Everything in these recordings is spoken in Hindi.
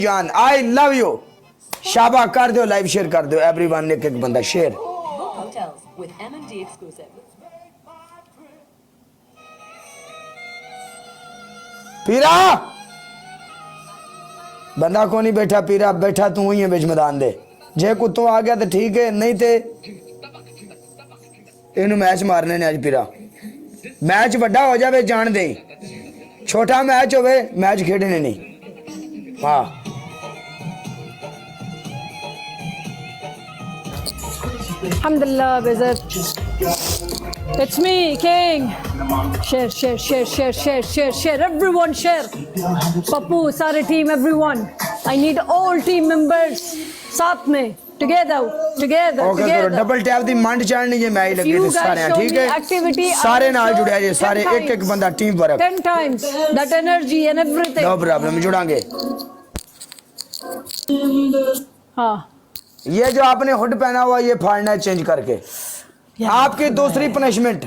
जान आई लव यू। शाबा कर दो, लाइव शेयर कर दो एवरीवन, एक एक बंदा शेयर। पीरा बंदा को नहीं बैठा, पीरा बैठा तू ही है बिच मैदान दे। जे कुत्तों आ गया तो ठीक है, नहीं तो इन्हू मैच मारने ने। अज पीरा मैच बड़ा हो जाए जान दे, छोटा मैच होवे मैच खेडने नहीं। हाँ Alhamdulillah, Bezat. It's me, King. Share, share, share, share, share, share, share. Everyone share. Papu, Sare team, everyone. I need all team members. साथ में. Together, together, okay together. करो, डबल टैप दी मंड चढ़नी जे मैच लगे You थे guys सारे, show ठीक me है activity. सारे I नाल show जुड़े जे, सारे 10 एक एक बंदा team work. 10 times that energy and everything. No problem, जुड़ांगे। हाँ. ये जो आपने हुड पहना हुआ ये फाड़ना है चेंज करके। आपकी दूसरी पनिशमेंट,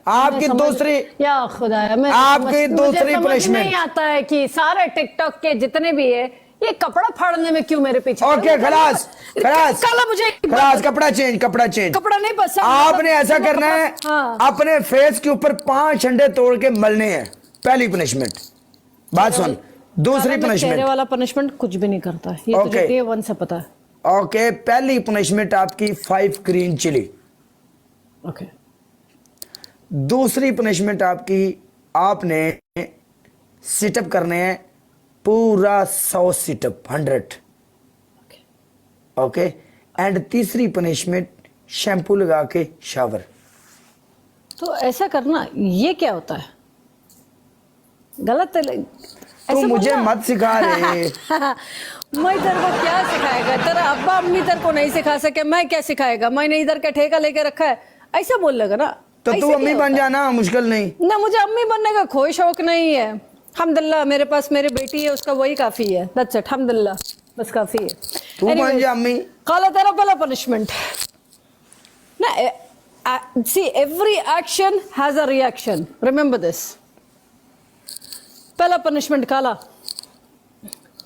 आपकी दूसरी, या खुदा, मैं आपकी दूसरी मुझे punishment। नहीं आता है कि सारे टिकटॉक के जितने भी है ये कपड़ा फाड़ने में क्यों मेरे पीछे। ओके खलास खलास कल मुझे खलास, कपड़ा चेंज, कपड़ा चेंज। कपड़ा नहीं पसंद। आपने ऐसा करना है, हाँ। अपने फेस के ऊपर 5 अंडे तोड़ के मलने हैं, पहली पनिशमेंट। बात सुन, दूसरी चेहरे पनिशमेंट। वाला पनिशमेंट कुछ भी नहीं करता, ये Okay। तुझे डे 1 से पता है। ओके पहली पनिशमेंट आपकी 5 ग्रीन चिली। ओके दूसरी पनिशमेंट आपकी, आपने सिटअप करने हैं पूरा 100 सिटअप 100। ओके एंड तीसरी पनिशमेंट शैम्पू लगा के शावर। तो ऐसा करना, ये क्या होता है? गलत है। तू मुझे मत सिखा रहे। मैं तेरे को क्या सिखाएगा? तेरा अब्बा अम्मी तेरे को नहीं सिखा सके, मैं क्या सिखाएगा? मैंने इधर का ठेका लेके रखा है, ऐसा बोल लगा ना। तो तू अम्मी बन जाना, मुश्किल नहीं ना, मुझे अम्मी बनने का कोई शौक नहीं है। अल्हम्दुलिल्लाह मेरे पास मेरी बेटी है, उसका वही काफी है। दैट्स इट, अल्हम्दुलिल्लाह बस काफी है। तू बन जा अम्मी। काला तेरा पहला पनिशमेंट ना, see every action has a reaction, remember this. पहला पनिशमेंट काला,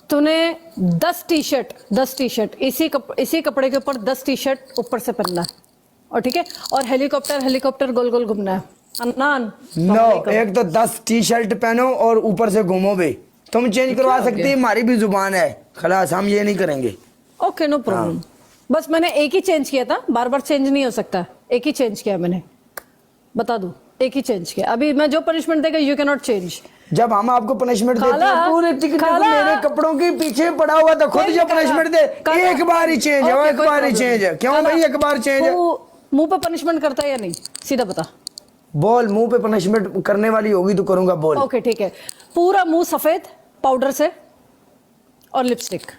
तूने 10 टी शर्ट इसी कपड़े के ऊपर 10 टी शर्ट ऊपर से पहनना है, और ठीक है, और हेलीकॉप्टर गोल गोल घूमना है। अन्नान नो, एक तो 10 टी शर्ट पहनो और ऊपर से घूमो भी। तुम चेंज करवा सकती है, हमारी भी जुबान है, खलास हम ये नहीं करेंगे। Okay no problem. बस मैंने एक ही चेंज किया था, बार बार चेंज नहीं हो सकता। एक ही चेंज किया मैंने, बता दूं, एक ही चेंज किया। अभी मैं जो पनिशमेंट देगा यू कैन नॉट चेंज। जब हम आपको पनिशमेंट देते हैं पूरे टिकट मेरे कपड़ों के पीछे पड़ा हुआ था, खुद जो पनिशमेंट दे एक बार ही चेंज है, एक बार ही चेंज है। क्यों भाई एक बार चेंज है? मुंह पे पनिशमेंट करता है या नहीं, सीधा बता। बोल, मुंह पे पनिशमेंट करने वाली होगी तो करूंगा, बोल। ओके ठीक है, पूरा मुंह सफेद पाउडर से और लिपस्टिक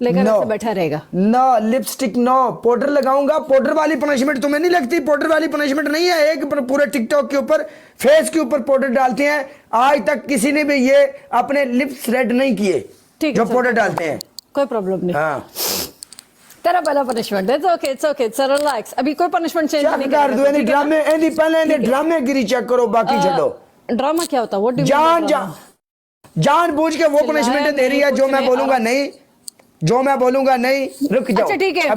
लेकर ऐसे बैठा रहेगा। नो लिपस्टिक, नो पाउडर लगाऊंगा। पाउडर वाली पनिशमेंट तुम्हें नहीं लगती? पाउडर वाली पनिशमेंट नहीं है, एक पूरे टिकटॉक के ऊपर फेस के ऊपर पाउडर डालते हैं। आज तक किसी ने भी ये अपने लिप्स रेड नहीं किए जो पाउडर डालते हैं। कोई प्रॉब्लम नहीं। हाँ तेरा पहला पनिशमेंट, इट्स ओके रिलैक्स। अभी कोई पनिशमेंट चेंज नहीं कर दो। एनी ड्रामे, एनी पहले एनी ड्रामे गिरी चेक करो, बाकी छोड़ो। ड्रामा क्या होता है? वो जान बूझ के वो पनिशमेंट दे रही है जो मैं बोलूंगा नहीं, जो मैं बोलूंगा नहीं। रुक जाओ, अच्छा ठीक है,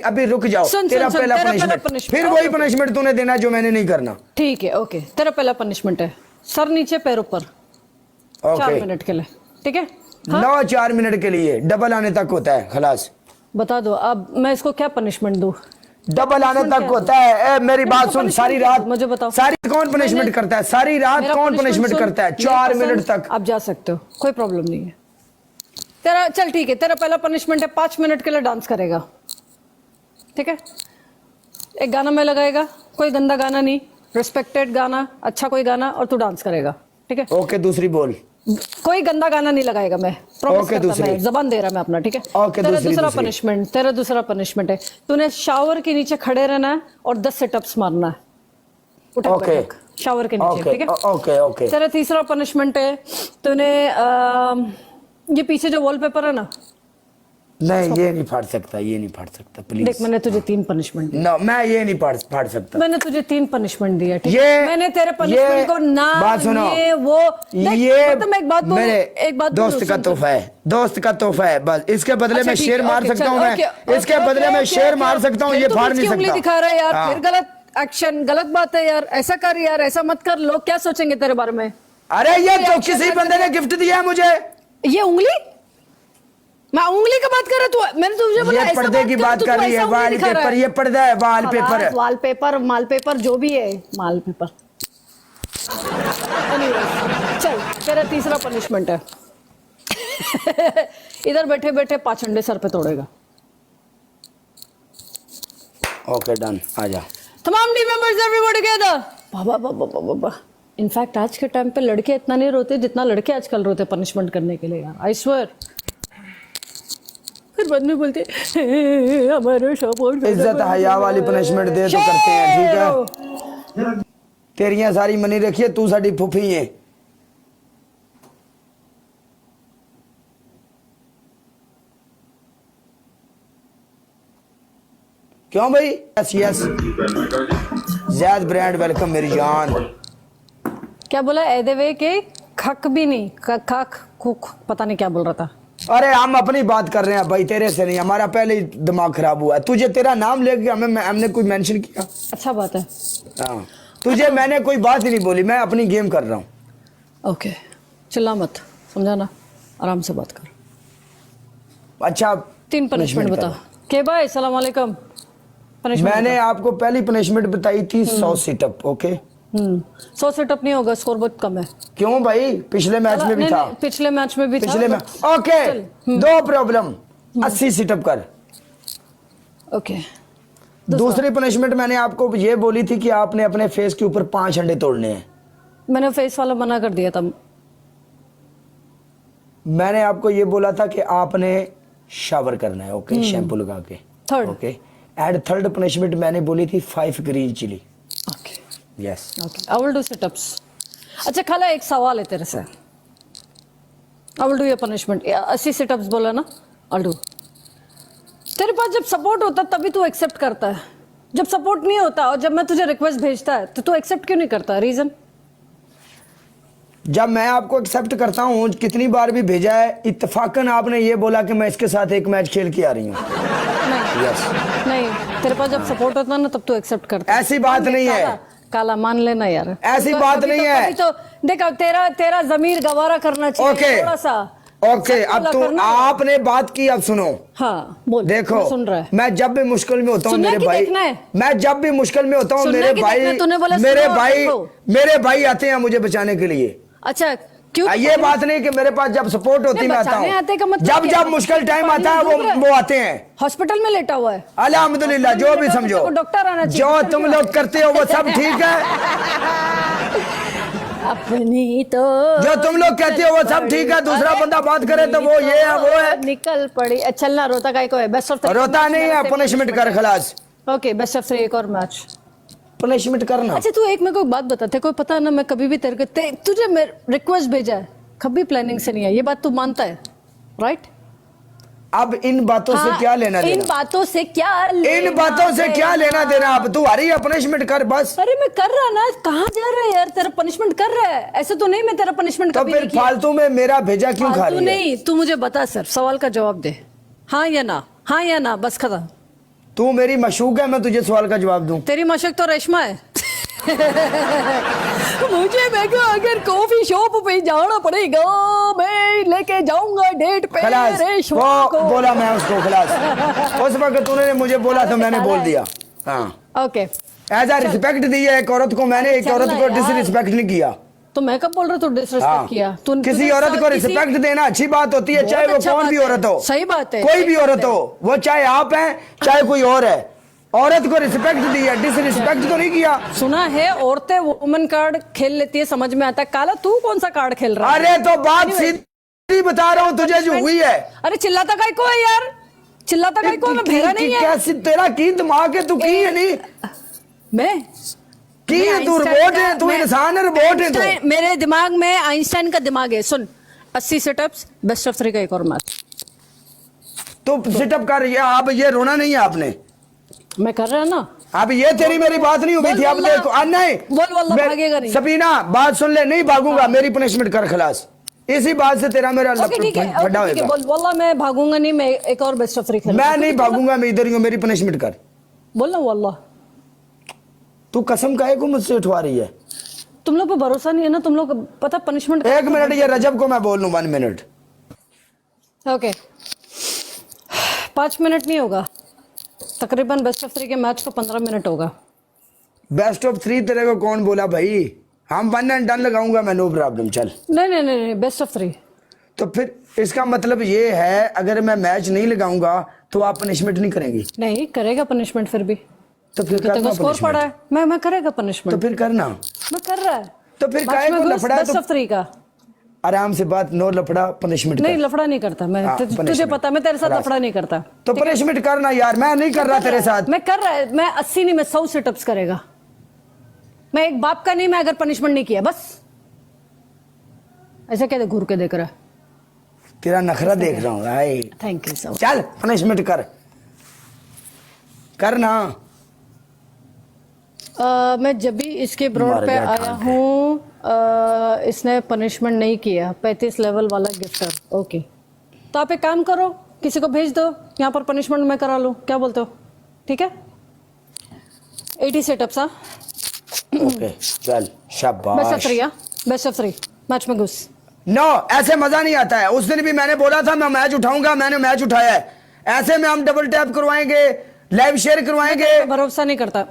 अभी रुक जाओ। तेरा पहला पनिशमेंट, फिर वही पनिशमेंट तूने देना जो मैंने नहीं करना। ठीक है ओके। तेरा पहला पनिशमेंट है सर नीचे पैर ऊपर, 4 मिनट के लिए, ठीक है? 4 मिनट के लिए, डबल आने तक होता है। खलास बता दो अब मैं इसको क्या पनिशमेंट दूं? डबल आने तक होता है। मेरी बात सुन, सारी रात मुझे बताओ, सारी कौन पनिशमेंट करता है? सारी रात कौन पनिशमेंट करता है? 4 मिनट तक आप जा सकते हो, कोई प्रॉब्लम नहीं है। तेरा चल ठीक है, तेरा पहला पनिशमेंट है 5 मिनट के लिए डांस करेगा, ठीक है? एक गाना में लगाएगा, कोई गंदा गाना नहीं, रिस्पेक्टेड गाना, अच्छा कोई गाना, और तू डांस करेगा, ठीक है? ओके दूसरी बोल। कोई गंदा गाना नहीं लगाएगा, मैं प्रॉमिस करता हूं, मैं जबान दे रहा मैं अपना, ठीक है? तेरा दूसरा पनिशमेंट है, तूने शावर के नीचे खड़े रहना है और 10 सिटअप्स मारना है, उठक बैठक शावर के नीचे, ठीक है? Okay okay. तेरा तीसरा पनिशमेंट है, तूने ये पीछे जो वॉलपेपर है ना, नहीं ये नहीं फाड़ सकता, ये नहीं फाड़ सकता प्लीज। देख मैंने तुझे 3 पनिशमेंट दी। नो मैं ये नहीं फाड़ सकता। मैंने तुझे 3 पनिशमेंट दिया, ठीक ये है? मैंने तेरे पनिशमेंट को ना बात सुनो, ये वो देख, ये मतलब मैं एक बात बोलूं, मेरे एक बात बोलूं, दोस्त का सुन, तोहफा है, दोस्त का तोहफा है बस। इसके बदले अच्छा, में ठीक शेर है, मार ओके, सकता चल, हूँ मैं, ओके, इसके ओके, बदले में ओके, शेर ओके, मार सकता हूँ, फिर ये तू फाड़ किसकी नहीं उंगली सकता। दिखा रहा है यार, हाँ। फिर गलत एक्शन, गलत बात है यार, ऐसा कर यार, ऐसा मत कर, लोग क्या सोचेंगे तेरे बारे में? अरे ये तो action किसी मत बंदे ने गिफ्ट दिया है मुझे। ये उंगली, मैं उंगली का बात कर रहा, तू मैंने तुझे बोला ये ऐसा पर्दे की बात तू कर रही ऐसा है, उंगली दिखा रहा वॉलपेपर, ये पर्दा है, वॉलपेपर है। वॉलपेपर मालपेपर जो भी है, मालपेपर। Anyways, चल तेरा तीसरा पनिशमेंट है। इधर बैठे बैठे 5 अंडे सर पे तोड़ेगा। ओके डन, आजा। तमाम टीम मेंबर्स एवरीवन टुगेदर। बाबा बाबा बाबा बाबा। इनफैक्ट आज के टाइम पे लड़के इतना नहीं रोते जितना लड़के आजकल रोते पनिशमेंट करने के लिए यार, आई स्वेयर। फिर बाद में बोलते हमारे सपोर्ट इज्जत हया वाली पनिशमेंट दे तो करते हैं, ठीक है? तेरियां सारी मनी रखिए, तू साडी फुफी है। क्यों भाई? Yes yes Zaid brand welcome मेरी जान। क्या बोला एदे वे के खक भी नहीं, खक खुक पता नहीं क्या बोल रहा था। अरे हम अपनी बात कर रहे हैं भाई, तेरे से नहीं, हमारा पहले ही दिमाग खराब हुआ है। तुझे तेरा नाम लेके हमने कोई मेंशन किया? अच्छा बात है। हाँ तुझे मैंने कोई बात ही नहीं बोली, मैं अपनी गेम कर रहा हूँ। ओके चिल्ला मत, समझा ना, आराम से बात कर। अच्छा 3 पनिशमेंट बता के भाई। सलाम वालेकुम। पनिशमेंट मैंने आपको पहली पनिशमेंट बताई थी 100 सिटअप। ओके 100 सेटअप नहीं होगा, स्कोर बहुत कम है। क्यों भाई? पिछले मैच में भी था, पिछले मैच में भी था, पिछले में। but- ओके चल, दो प्रॉब्लम, 80 सिटअप कर। ओके दूसरी पनिशमेंट मैंने आपको ये बोली थी कि आपने अपने फेस के ऊपर 5 अंडे तोड़ने हैं। मैंने फेस वाला मना कर दिया था। मैंने आपको ये बोला था कि आपने शावर करना है, ओके, शैम्पू लगा के। Third okay and third punishment मैंने बोली थी 5 green chilli. Okay yes okay I will do situps. अच्छा खाला एक सवाल है तेरे से, I will do your punishment. 80 situps बोला ना, आई डू। तेरे पास जब सपोर्ट होता तभी तू एक्सेप्ट करता है, जब सपोर्ट नहीं होता और जब मैं तुझे रिक्वेस्ट भेजता है तो तू एक्सेप्ट क्यों नहीं करता? रीजन? जब मैं आपको एक्सेप्ट करता हूँ, कितनी बार भी भेजा है, इत्तेफाकन आपने ये बोला कि मैं इसके साथ एक मैच खेल के आ रही हूँ। नहीं यस नहीं, तेरे पास जब सपोर्ट होता है ना तब तू एक्सेप्ट करता है। ऐसी बात नहीं है, काला मान लेना यार, ऐसी बात नहीं है। कभी तो देख तेरा जमीर गवारा करना चाहिए ओके थोड़ा सा। ओके अब तो आपने बात की, अब सुनो। हाँ बोल, देखो मैं सुन रहा है। मैं जब भी मुश्किल में होता हूँ सुनना मेरे कि भाई, देखना है? मैं जब भी मुश्किल में होता हूँ सुनना मेरे कि भाई, देखना? तूने बोला मेरे सुनो और भाई, देखो। मेरे भाई आते हैं मुझे बचाने के लिए। अच्छा क्यों? ये बात नहीं कि मेरे पास जब सपोर्ट होती मैं आता बचाने आते का हूँ, मतलब जब क्या? जब मुश्किल टाइम पानी आता है में डूब रहा है? वो आते हैं। हॉस्पिटल में लेटा हुआ है, अल्हम्दुलिल्लाह, जो भी हॉस्पिटल में समझो, लेटा हुआ, डॉक्टर आना चाहिए, जो डॉक्टर तुम क्यों लोग करते हो वो सब ठीक है, अपनी तो जो तुम लोग कहते हो वो सब ठीक है, दूसरा बंदा बात करे तो वो ये है वो है। निकल पड़ी। चलना रोता का को है, बेस्ट ऑफ रोता नहीं है, पनिशमेंट कर खलास, ओके बेस्ट ऑफ 3 एक और मैच। पनिशमेंट करना। अच्छा तू एक मेरे को एक बात बता, तेरे को पता है ना मैं कभी भी तुझे रिक्वेस्ट भेजा है, कभी प्लानिंग से नहीं है, ये बात तू मानता है राइट? अब इन बातों से क्या लेना इन देना? बातों से क्या इन बातों से क्या लेना देना? अब तू आ रही है पनिशमेंट कर बस। अरे मैं कर रहा ना, कहाँ जा रहा है यार, तेरा पनिशमेंट कर रहा है, ऐसे तो नहीं मैं तेरा पनिशमेंट तो कभी फिर नहीं किया। फालतू में मेरा भेजा क्यों खा फालतू रही है? नहीं, तू मुझे बता सर, सवाल का जवाब दे, हाँ या ना, हाँ या ना, बस खत्म। तू मेरी मशूक है, मैं तुझे सवाल का जवाब दूं? तेरी मशक तो रेशमा है। मुझे देखो अगर कॉफी शॉप पे जाना पड़ेगा, मैं लेके जाऊंगा डेट पे खलास, रेशमा वो को। बोला मैं उसको खलास। उस वक्त तूने मुझे बोला तो मैंने बोल दिया। हाँ ओके एज आ रिस्पेक्ट दी है एक औरत को, मैंने एक औरत को डिसरिस्पेक्ट नहीं किया। तो मैं कब बोल रहा तू डिसरिस्पेक्ट हाँ। किया? किसी औरत को रिस्पेक्ट देना अच्छी बात होती है, चाहे वो अच्छा कौन बात भी है। औरत हो, सही बात है, कोई सही भी बात औरत है। हो, वो चाहे आप हैं चाहे कोई और है, औरत को रिस्पेक्ट दी है, डिसरिस्पेक्ट तो नहीं किया। सुना है औरतें वुमन कार्ड खेल लेती है, समझ में आता है। काला तू कौन सा कार्ड खेल रहा है? अरे तो बात सीधी बता रहा हूँ तुझे जो हुई है। अरे चिल्लाता काय को है यार, चिल्लाता काय को है? मैं भेड़ा नहीं है। कैसी तेरा की दिमाग है, तू की है नहीं मैं की है, तू रोबोट है, तू इंसान है, रोबोट है तू। मेरे दिमाग में आइंस्टाइन का दिमाग है। सुन 80 सेटअप्स, बेस्ट ऑफ 3 का एक और मैच। तो सिटअप कर रही है। अब ये रोना नहीं है आपने, मैं कर रहा है ना। अब ये तेरी मेरी बात नहीं हुई थी। अब वल्लाह- देखो नहीं बोल वल्लाह भागेगा नहीं। सफीना बात सुन ले, नहीं भागूंगा, मेरी पनिशमेंट कर खलास। इसी बात से तेरा मेरा ओके ठीक है, फटा ओके, ठीक है, होगा। बोल वल्लाह मैं भागूंगा नहीं, मैं एक और बेस्ट ऑफ 3 खेलूंगा। मैं नहीं भागूंगा, मैं इधर ही हूँ, मेरी पनिशमेंट कर। बोल ना वल्लाह। तू कसम काहे को मुझसे उठवा रही है? तुम लोग पे भरोसा नहीं है ना, तुम लोग पता पनिशमेंट। 1 मिनट, ये रजब को मैं बोल लूं 1 मिनट। ओके 5 मिनट नहीं होगा, तकरीबन बेस्ट ऑफ 3 के मैच को 15 मिनट होगा। बेस्ट ऑफ 3 तेरे को कौन बोला भाई? हम 1 एंड डन लगाऊंगा मैं, नो प्रॉब्लम। चल नहीं नहीं नहीं नहीं, बेस्ट ऑफ 3। तो फिर इसका मतलब ये है अगर मैं मैच नहीं लगाऊंगा तो आप पनिशमेंट नहीं करेंगी? नहीं करेगा पनिशमेंट फिर भी, तो फिर तेरे करना को स्कोर पड़ा punishment। है। मैं करेगा तो पनिशमेंट, फिर करना। मैं कर रहा है। तो फिर काहे को लफड़ा है? बेस्ट ऑफ 3 का आराम से बात, नो लफड़ा, पनिशमेंट नहीं, कर। लफड़ा नहीं करता मैं। हाँ, तुझे punishment। पता मैं तेरे साथ खलास। लफड़ा नहीं करता। तो पनिशमेंट करना यार, मैं नहीं कर रहा तेरे साथ। मैं कर रहा है, मैं 80 नहीं, मैं 100 सिटअप्स करेगा। मैं एक बाप का नहीं, मैं अगर पनिशमेंट नहीं किया बस ऐसे क्या घूर के देख रहा है। तेरा नखरा देख रहा हूँ भाई। Thank you so. चल पनिशमेंट कर, करना। मैं जब भी इसके ब्रॉड मर पे गया आया ठाक हूँ, इसने पनिशमेंट नहीं किया। 35 लेवल वाला गिफ्टर। ओके तो आप एक काम करो, किसी को भेज दो यहाँ पर, पनिशमेंट मैं करा लूँ, क्या बोलते हो? ठीक है 80 सेटअप्स। हाँ ओके चल बेस्ट ऑफ शाबाश। 3। बेस्ट ऑफ 3 मैच में घुस। नो ऐसे मजा नहीं आता है। उस दिन भी मैंने बोला था मैं मैच उठाऊंगा, मैंने मैच उठाया है। ऐसे में हम डबल टैप करवाएंगे, लाइव शेयर करवाएंगे। भरोसा नहीं करता,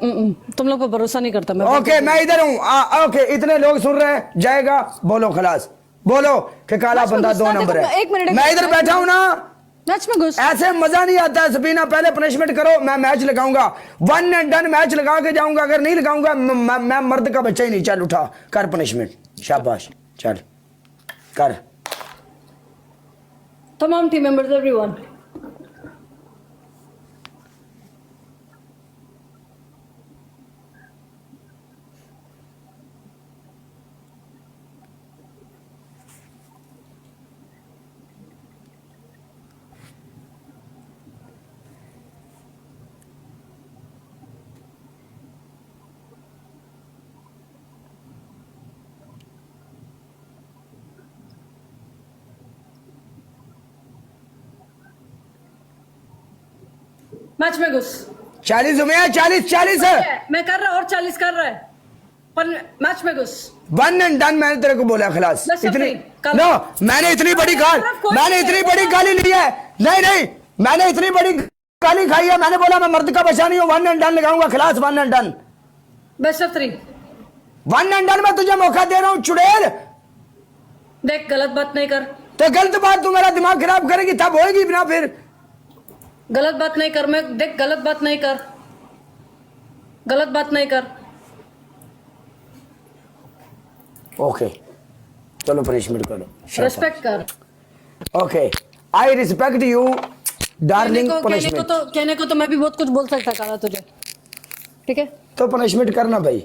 तुम लोग पे भरोसा नहीं करता मैं। ओके मैं इधर हूँ। ओके इतने लोग सुन रहे हैं, जाएगा बोलो खलास, बोलो कि काला मैच में बंदा घुसना 2 नंबर देखो, है। एक मिनट, मैं इधर बैठा हूँ ना, मैच में घुस। ऐसे मजा नहीं आता है। सबीना पहले पनिशमेंट करो, मैं मैच लगाऊंगा, 1 एंड डन मैच लगा के जाऊंगा। अगर नहीं लगाऊंगा मैं मर्द का बच्चा ही नहीं। चल उठा कर पनिशमेंट, शाबाश चल कर। तमाम टीम मेंबर्स एवरीवन, मैच में घुस। 40 हुए हैं, 40 है। मैं कर रहा और 40 कर रहा है, पर मैच में घुस। 1 एंड डन मैंने तेरे को बोला खलास। बस इतनी अपनी नो, मैंने इतनी बड़ी गाली ली है। नहीं मैंने इतनी बड़ी गाली खाई है। मैंने बोला मैं मर्द का बच्चा नहीं हूँ, 1 एंड डन लगाऊंगा खलास। 1 and done, best of 3। 1 and done में तुझे मौका दे रहा हूँ चुड़ैल। देख गलत बात नहीं कर, तो गलत बात तू मेरा दिमाग खराब करेगी, तब होएगी बिना फिर। गलत बात नहीं कर। मैं देख गलत बात नहीं कर, गलत बात नहीं कर। ओके चलो पनिशमेंट करो, रेस्पेक्ट कर। Okay I respect you darling. Punishment कहने को तो मैं भी बहुत कुछ बोल सकता काला तुझे, ठीक है? तो पनिशमेंट करना भाई।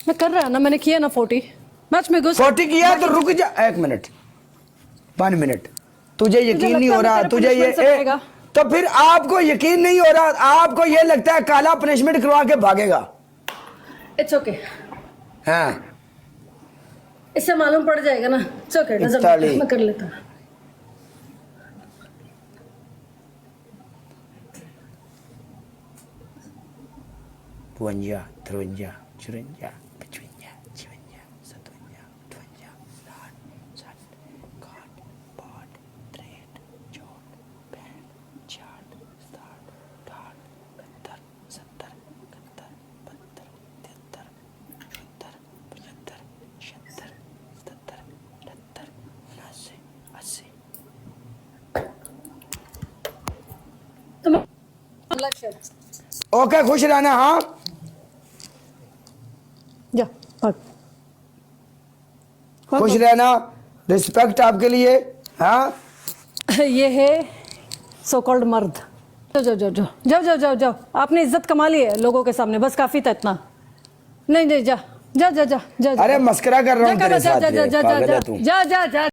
मैं कर रहा है ना, मैंने किया ना 40। मैच में घुस। 40 किया तो रुक जा 1 मिनट, 1 मिनट। तुझे यकीन नहीं हो रहा, तुझे ये तो फिर आपको यकीन नहीं हो रहा, आपको ये लगता है काला पनिशमेंट करवा के भागेगा। इट्स ओके, हाँ इससे मालूम पड़ जाएगा ना। इट्स ओके, मैं कर लेता हूँ। 52, 53, 54, 55, 56, 57, 58, 60, 61, 62, 63, 64, 65, 66, 67, 68, 69, 70, 75, 76, 77, 80, 80। ओके खुश रहना। हाँ जा भाग। खुश रहना, रिस्पेक्ट आपके लिए। हाँ ये है सो कॉल्ड मर्द। जाओ जाओ जाओ जाओ जाओ जाओ जाओ, आपने इज्जत कमा ली है लोगों के सामने, बस काफी था इतना। नहीं नहीं जा जा जा जा जा। अरे मस्करा कर रहा हूँ तेरे साथ, पागल है तू। जा जा जा।